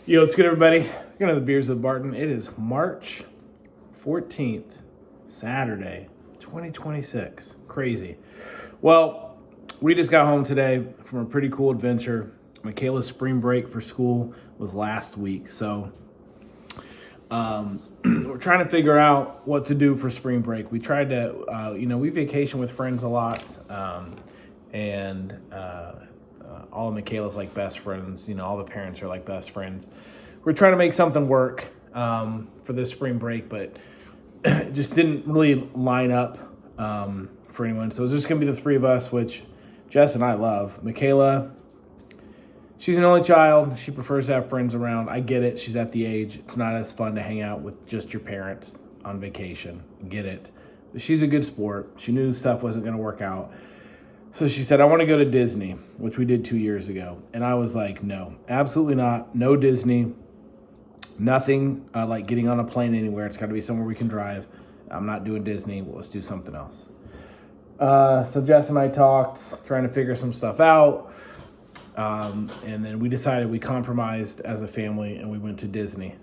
Yo, it's good, everybody. We're gonna have the beers with Barton. It is March 14th, Saturday, 2026. Crazy. Well, we just got home today from a pretty cool adventure. Michaela's spring break for school was last week, so we're trying to figure out what to do for spring break. We tried to, we vacation with friends a lot, and all of Michaela's like best friends. You know, all the parents are like best friends. We're trying to make something work for this spring break, but it just didn't really line up for anyone. So it's just gonna be the three of us, which Jess and I love. Michaela, she's an only child. She prefers to have friends around. I get it. She's at the age. It's not as fun to hang out with just your parents on vacation. Get it. But she's a good sport. She knew stuff wasn't going to work out. So she said, I want to go to Disney, which we did 2 years ago. And I was like, no, absolutely not. No Disney. Nothing like getting on a plane anywhere. It's got to be somewhere we can drive. I'm not doing Disney. Well, let's do something else. So Jess and I talked, trying to figure some stuff out. And then we decided we compromised as a family and we went to Disney.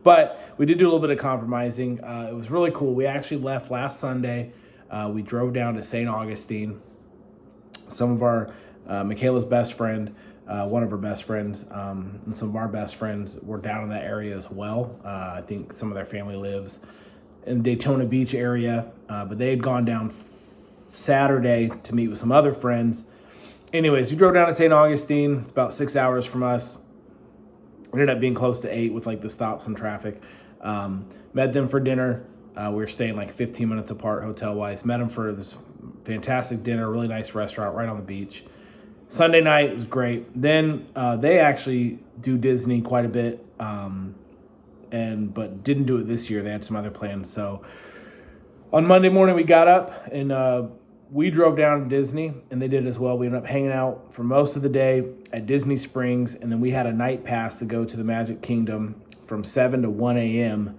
But we did do a little bit of compromising. It was really cool. We actually left last Sunday. We drove down to St. Augustine. Some of our, Michaela's best friend, one of her best friends, and some of our best friends were down in that area as well. I think some of their family lives in the Daytona Beach area, but they had gone down Saturday to meet with some other friends. Anyways, we drove down to St. Augustine. It's about 6 hours from us. It ended up being close to 8 with like the stops and traffic. Met them for dinner. We were staying like 15 minutes apart hotel-wise. Met them for this fantastic dinner, really nice restaurant right on the beach. Sunday night was great. Then they actually do Disney quite a bit, but didn't do it this year. They had some other plans. So on Monday morning, we got up and we drove down to Disney, and they did as well. We ended up hanging out for most of the day at Disney Springs, and then we had a night pass to go to the Magic Kingdom from 7 to 1 a.m.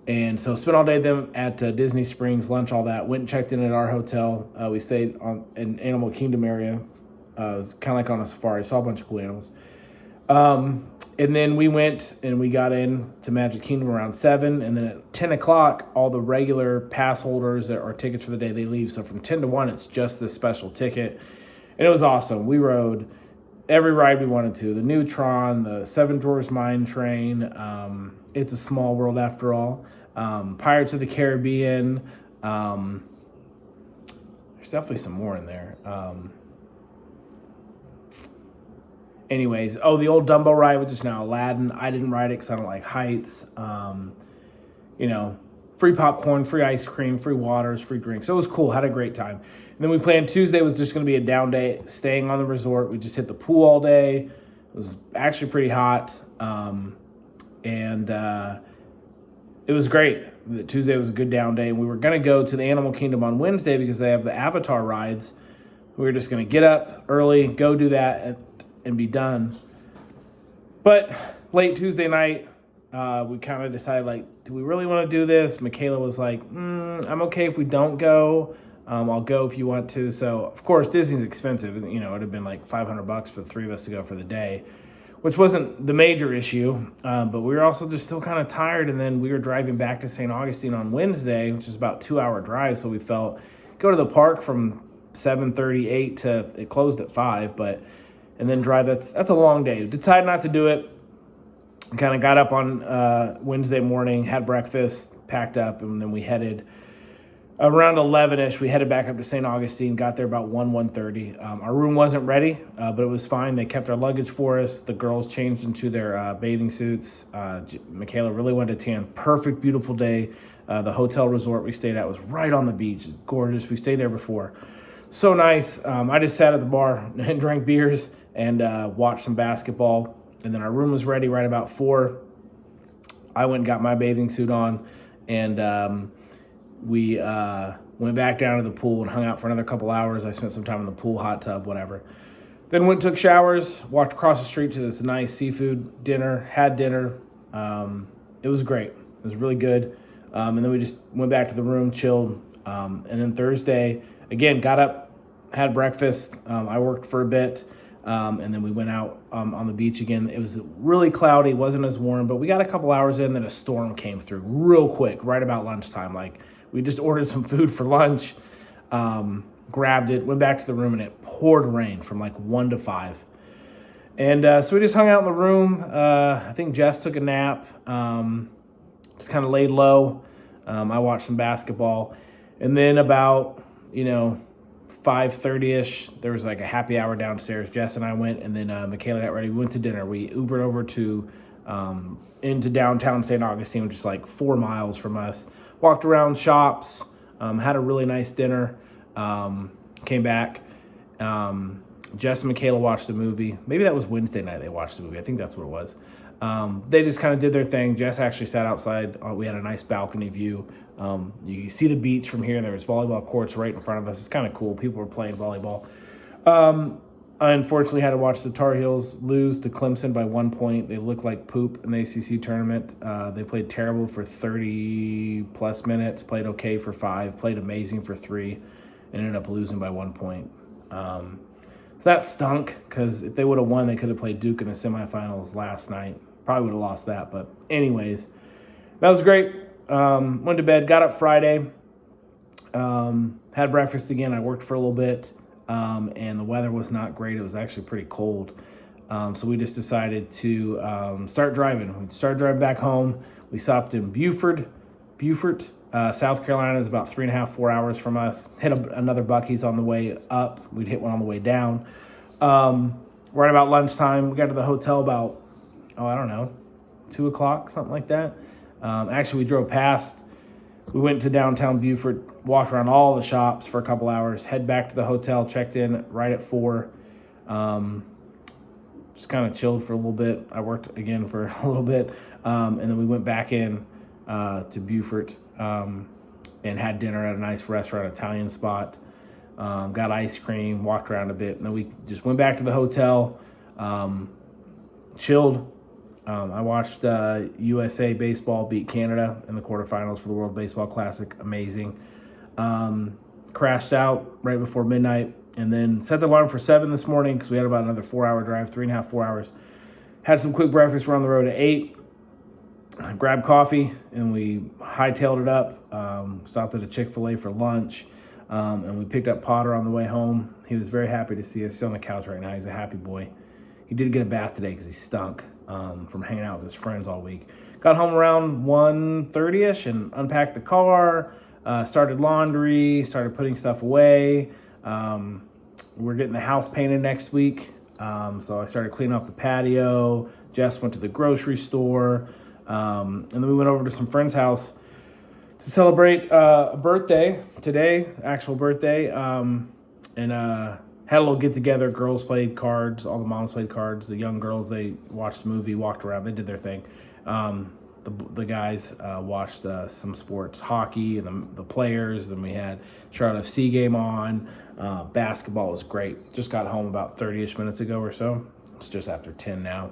And so spent all day them at Disney Springs, lunch, all that. Went and checked in at our hotel. We stayed on an Animal Kingdom area. It was kind of like on a safari. Saw a bunch of cool animals. And then we went and we got in to Magic Kingdom around 7. And then at 10 o'clock, all the regular pass holders that are tickets for the day, they leave. So from 10 to 1, it's just this special ticket. And it was awesome. We rode every ride we wanted to. The Neutron, the Seven Dwarfs Mine Train. It's a Small World after all. Pirates of the Caribbean. There's definitely some more in there. Anyways, the old Dumbo ride, which is now Aladdin. I didn't ride it because I don't like heights. Free popcorn, free ice cream, free waters, free drinks. So it was cool. Had a great time. And then we planned Tuesday was just going to be a down day, staying on the resort. We just hit the pool all day. It was actually pretty hot. It was great. Tuesday was a good down day. And we were going to go to the Animal Kingdom on Wednesday because they have the Avatar rides. We were just going to get up early, go do that, and be done. But late Tuesday night, we kind of decided, like, do we really want to do this? Michaela was like, I'm okay if we don't go. I'll go if you want to. So, of course, Disney's expensive. You know, it would have been like $500 for the three of us to go for the day, which wasn't the major issue. But we were also just still kind of tired. And then we were driving back to St. Augustine on Wednesday, which is about a 2-hour drive. So we felt, go to the park from 7:38 to, it closed at 5, and then drive, that's a long day. Decided not to do it. Kind of got up on Wednesday morning, had breakfast, packed up, and then we headed around 11-ish. We headed back up to St. Augustine, got there about 1:30. Our room wasn't ready, but it was fine. They kept our luggage for us. The girls changed into their bathing suits. Michaela really wanted to tan. Perfect, beautiful day. The hotel resort we stayed at was right on the beach. It's gorgeous. We stayed there before. So nice. I just sat at the bar and drank beers and watched some basketball. And then our room was ready right about 4. I went and got my bathing suit on, and we went back down to the pool and hung out for another couple hours. I spent some time in the pool, hot tub, whatever. Then went and took showers, walked across the street to this nice seafood dinner, had dinner. It was great. It was really good. And then we just went back to the room, chilled. And then Thursday, again, got up, had breakfast. I worked for a bit. And then we went out on the beach again. It was really cloudy, wasn't as warm, but we got a couple hours in, then a storm came through real quick, right about lunchtime. Like, we just ordered some food for lunch, grabbed it, went back to the room, and it poured rain from like 1 to 5. And so we just hung out in the room. I think Jess took a nap, just kind of laid low. I watched some basketball. And then about, 5:30ish, there was like a happy hour downstairs. Jess and I went, and then Michaela got ready. We went to dinner. We Ubered over to into downtown St. Augustine, which is like 4 miles from us. Walked around shops, had a really nice dinner, came back. Jess and Michaela watched the movie. Maybe that was Wednesday night they watched the movie. I think that's what it was. They just kind of did their thing. Jess actually sat outside. We had a nice balcony view. You see the beach from here. There was volleyball courts right in front of us. It's kind of cool. People were playing volleyball. I unfortunately had to watch the Tar Heels lose to Clemson by 1 point. They looked like poop in the ACC tournament. They played terrible for 30-plus minutes, played okay for 5, played amazing for 3, and ended up losing by 1 point. So that stunk, because if they would have won, they could have played Duke in the semifinals last night. Probably would have lost that, but anyways, that was great. Went to bed, got up Friday, had breakfast again. I worked for a little bit, and the weather was not great. It was actually pretty cold. So we just decided to start driving. We started driving back home. We stopped in Beaufort, South Carolina is about 3.5, 4 hours from us. Hit another Buc-ee's on the way up. We'd hit one on the way down. Right about lunchtime, we got to the hotel about, 2 o'clock, something like that. Actually, we drove past. We went to downtown Beaufort, walked around all the shops for a couple hours, head back to the hotel, checked in right at 4. Just kind of chilled for a little bit. I worked again for a little bit. And then we went back in to Beaufort and had dinner at a nice restaurant, Italian spot. Got ice cream, walked around a bit. And then we just went back to the hotel, chilled. I watched USA Baseball beat Canada in the quarterfinals for the World Baseball Classic. Amazing. Crashed out right before midnight, and then set the alarm for 7 this morning because we had about another 4-hour drive, 3.5, 4 hours. Had some quick breakfast. We're on the road at 8. Grabbed coffee, and we hightailed it up. Stopped at a Chick-fil-A for lunch, and we picked up Potter on the way home. He was very happy to see us. He's on the couch right now. He's a happy boy. He did get a bath today because he stunk from hanging out with his friends all week. Got home around 1:30ish and unpacked the car, started laundry, started putting stuff away. We're getting the house painted next week, so I started cleaning up the patio. Jess went to the grocery store, and then we went over to some friend's house to celebrate a birthday today, actual birthday, and had a little get-together. Girls played cards. All the moms played cards. The young girls, they watched the movie, walked around. They did their thing. The guys watched some sports, hockey, and the players. Then we had Charlotte FC game on. Basketball was great. Just got home about 30-ish minutes ago or so. It's just after 10 now.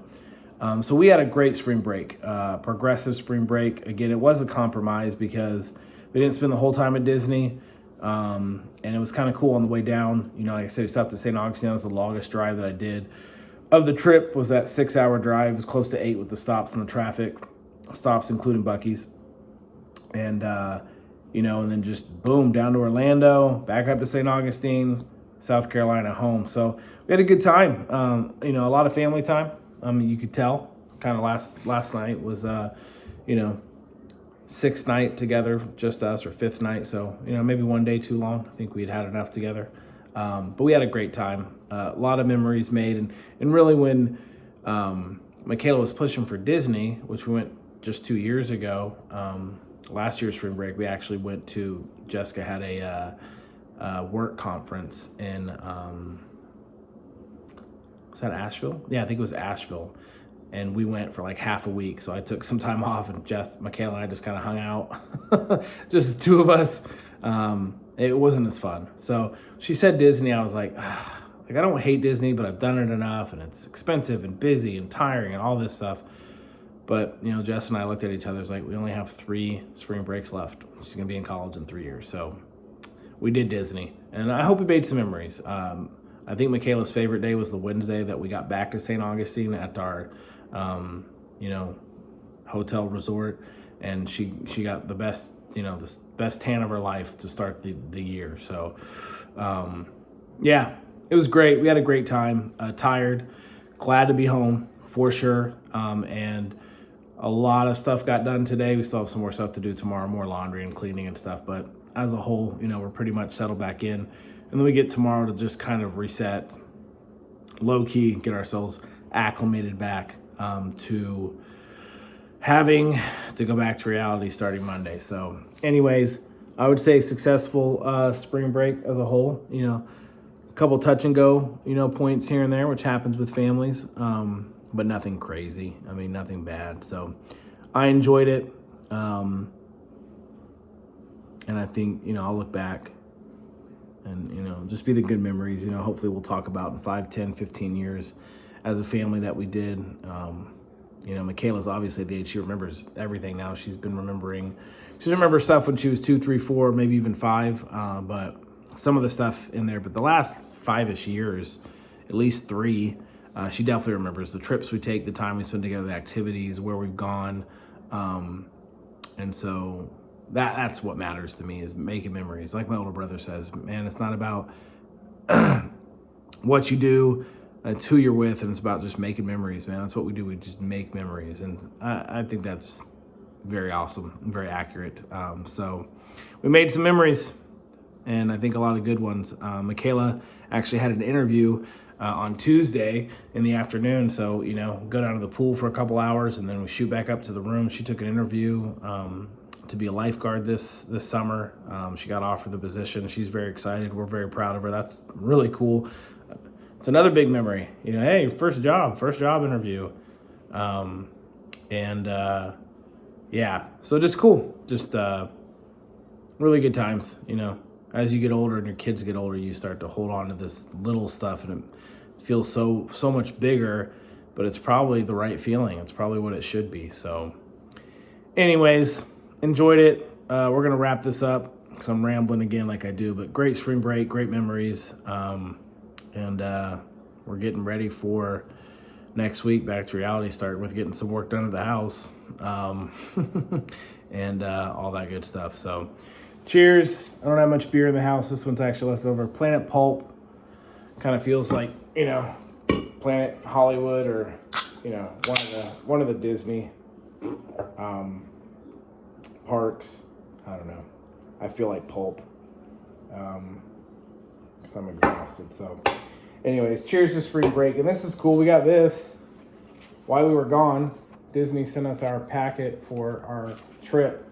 So we had a great spring break, progressive spring break. Again, it was a compromise because we didn't spend the whole time at Disney. And it was kind of cool on the way down. Like I said, we stopped at St. Augustine. That was the longest drive that I did of the trip. Was that 6-hour drive. It was close to 8 with the stops and the traffic stops, including Buc-ee's. And, and then just boom, down to Orlando, back up to St. Augustine, South Carolina, home. So we had a good time. A lot of family time. You could tell kind of last night was, sixth night together, just us, or fifth night. So, maybe one day too long. I think we'd had enough together. But we had a great time. A lot of memories made. And really when Michaela was pushing for Disney, which we went just 2 years ago, last year's spring break, we actually went to, Jessica had a work conference in, was that Asheville? Yeah, I think it was Asheville. And we went for like half a week. So I took some time off, and Michaela and I just kind of hung out. Just the two of us. It wasn't as fun. So she said Disney. I was like I don't hate Disney, but I've done it enough, and it's expensive and busy and tiring and all this stuff. But, Jess and I looked at each other. It's like, we only have 3 spring breaks left. She's going to be in college in 3 years. So we did Disney. And I hope we made some memories. I think Michaela's favorite day was the Wednesday that we got back to St. Augustine at our, you know, hotel resort, and she got the best, you know, the best tan of her life to start the year. So, yeah, it was great. We had a great time. Tired, glad to be home for sure. And a lot of stuff got done today. We still have some more stuff to do tomorrow, more laundry and cleaning and stuff. But as a whole, you know, we're pretty much settled back in. And then we get tomorrow to just kind of reset, low key, get ourselves acclimated back to having to go back to reality starting Monday. So anyways, I would say successful spring break as a whole. You know, a couple touch and go, you know, points here and there, which happens with families, but nothing crazy. I mean, nothing bad. So I enjoyed it. And I think, you know, I'll look back and, you know, just be the good memories, you know, hopefully we'll talk about in 5, 10, 15 years as a family that we did. You know, Michaela's obviously the age she remembers everything now. She remembers stuff when she was 2, 3, 4, maybe even 5. But some of the stuff in there, but the last 5-ish years, at least 3, she definitely remembers the trips we take, the time we spend together, the activities, where we've gone. And so that's what matters to me, is making memories. Like my older brother says, man, it's not about what you do, it's who you're with, and it's about just making memories, man. That's what we do. We just make memories. And I think that's very awesome and very accurate. So we made some memories, and I think a lot of good ones. Michaela actually had an interview on Tuesday in the afternoon. So, you know, go down to the pool for a couple hours, and then we shoot back up to the room. She took an interview to be a lifeguard this summer. She got offered the position. She's very excited. We're very proud of her. That's really cool. It's another big memory. You know, hey, first job interview. Yeah, so just cool. Just really good times, you know. As you get older and your kids get older, you start to hold on to this little stuff, and it feels so much bigger, but it's probably the right feeling. It's probably what it should be. So anyways, enjoyed it. We're going to wrap this up because I'm rambling again like I do, but great spring break, great memories. And we're getting ready for next week, back to reality, starting with getting some work done at the house, and all that good stuff. So cheers. I don't have much beer in the house. This one's actually left over. Planet Pulp kind of feels like, you know, Planet Hollywood, or, you know, one of the Disney parks. I don't know. I feel like Pulp. 'Cause I'm exhausted. So anyways, cheers to spring break. And this is cool. We got this while we were gone. Disney sent us our packet for our trip,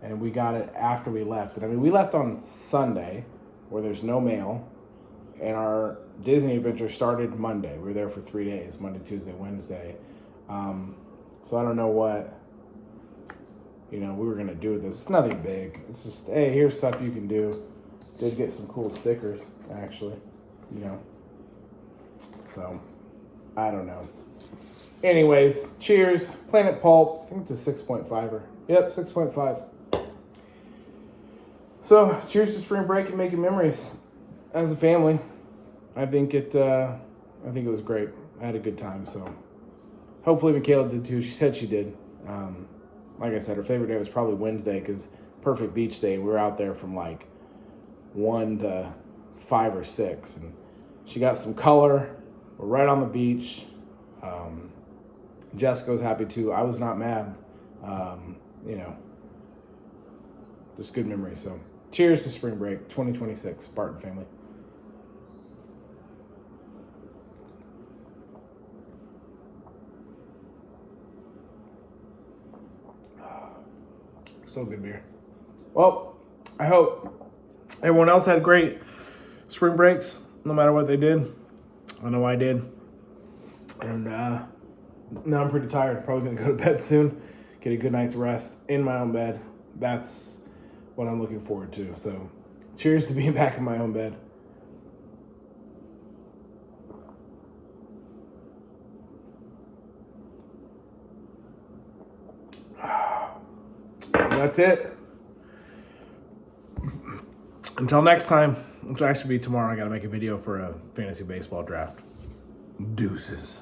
and we got it after we left. And I mean, we left on Sunday, where there's no mail, and our Disney adventure started Monday. We were there for 3 days, Monday, Tuesday, Wednesday. So I don't know what, you know, we were gonna do with this. It's nothing big. It's just, hey, here's stuff you can do. Did get some cool stickers, actually, you know. So I don't know. Anyways, cheers. Planet Pulp. I think it's a 6.5er. Yep, 6.5. So cheers to spring break and making memories as a family. I think it was great. I had a good time. So hopefully Michaela did too. She said she did. Like I said, her favorite day was probably Wednesday, because perfect beach day. We were out there from like 1 to 5 or 6, and she got some color. We're right on the beach. Jessica was happy too. I was not mad. You know, just good memories. So cheers to spring break 2026, Barton family. So good beer. Well, I hope everyone else had great spring breaks, no matter what they did. I know I did. And now I'm pretty tired. Probably going to go to bed soon, get a good night's rest in my own bed. That's what I'm looking forward to. So cheers to being back in my own bed. And that's it. Until next time, which will actually be tomorrow. I got to make a video for a fantasy baseball draft. Deuces.